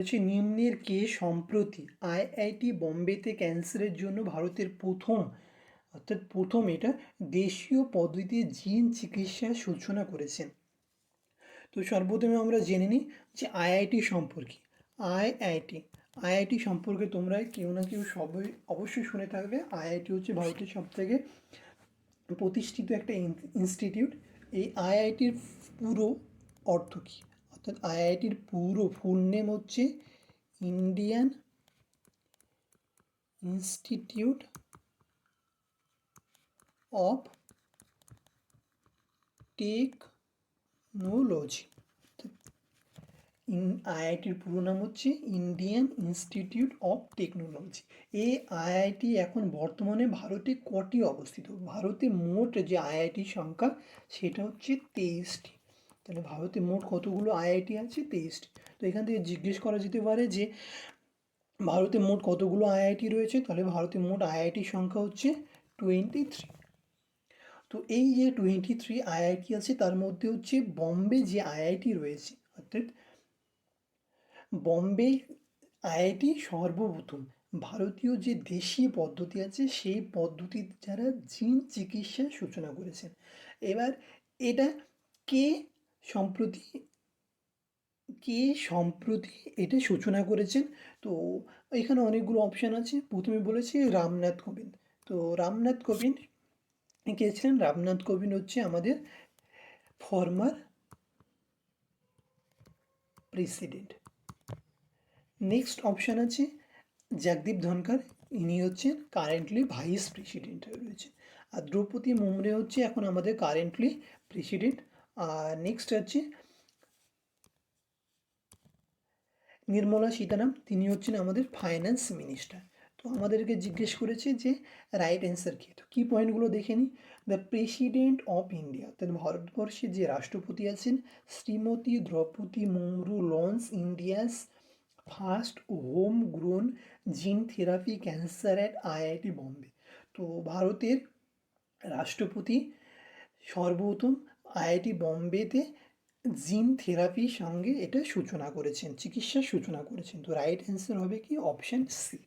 হচ্ছে নিম্নের কে সম্প্রতি আইআইটি বোম্বেতে ক্যান্সারের জন্য ভারতের প্রথম এটা দেশীয় পদ্ধতিতে জিন চিকিৎসার সূচনা করেছেন। তো সর্বপ্রথমে আমরা জেনে নিই যে আইআইটি সম্পর্কে। আইআইটি আইআইটি সম্পর্কে তোমরা কেউ না কেউ সবাই অবশ্যই শুনে থাকবে। আইআইটি হচ্ছে ভারতের সবথেকে প্রতিষ্ঠিত একটা ইনস্টিটিউট। এই আইআইটির পুরো অর্থ কী, অর্থাৎ আইআইটির পুরো ফুল নেম হচ্ছে ইন্ডিয়ান ইনস্টিটিউট অফ টেকনোলজি। আইআইটির পুরো নাম হচ্ছে ইন্ডিয়ান ইনস্টিটিউট অফ টেকনোলজি। এই আইআইটি এখন বর্তমানে ভারতে কটি অবস্থিত? ভারতে মোট যে আইআইটির সংখ্যা সেটা হচ্ছে 23টি। তাহলে ভারতে মোট কতগুলো আইআইটি আছে? 23টি। তো এখান থেকে জিজ্ঞেস করা যেতে পারে যে ভারতে মোট কতগুলো আইআইটি রয়েছে? তাহলে ভারতে মোট আইআইটির সংখ্যা হচ্ছে 23। তো এই যে 23 আইআইটি আছে তার মধ্যে হচ্ছে বম্বে যে আইআইটি রয়েছে, অর্থাৎ বম্বে আইআইটি সর্বপ্রথম ভারতীয় যে দেশীয় পদ্ধতি আছে সেই পদ্ধতির যারা জিন চিকিৎসার সূচনা করেছেন। এবার এটা কে সম্প্রতি এটা সূচনা করেছেন? তো এখানে অনেকগুলো অপশান আছে। প্রথমে বলেছি রামনাথ কোবিন্দ। তো রামনাথ কোবিন্দ কে ছিলেন? রামনাথ কোবিন্দ হচ্ছে আমাদের ফর্মার প্রেসিডেন্ট। নেক্সট অপশান আছে জগদীপ ধনকর, ইনি হচ্ছেন কারেন্টলি ভাইস প্রেসিডেন্ট রয়েছেন। আর দ্রৌপদী মুর্মু হচ্ছে এখন আমাদের কারেন্টলি প্রেসিডেন্ট। আর নেক্সট হচ্ছে নির্মলা সীতারামন, তিনি হচ্ছেন আমাদের ফাইন্যান্স মিনিস্টার। তো আমাদেরকে জিজ্ঞেস করেছে যে রাইট অ্যান্সার কী। তো কী পয়েন্টগুলো দেখে নিই। দ্য প্রেসিডেন্ট অফ ইন্ডিয়া, অর্থাৎ ভারতবর্ষের যে রাষ্ট্রপতি আছেন Shrimati Droupadi Murmu launch India's first home grown gene therapy cancer at IIT Bombay. তো ভারতের রাষ্ট্রপতি সর্বপ্রথম আইআইটি বোম্বেতে জিন থেরাপির সঙ্গে এটা সূচনা করেছেন, চিকিৎসার সূচনা করেছেন। তো রাইট অ্যান্সার হবে কি? Option C.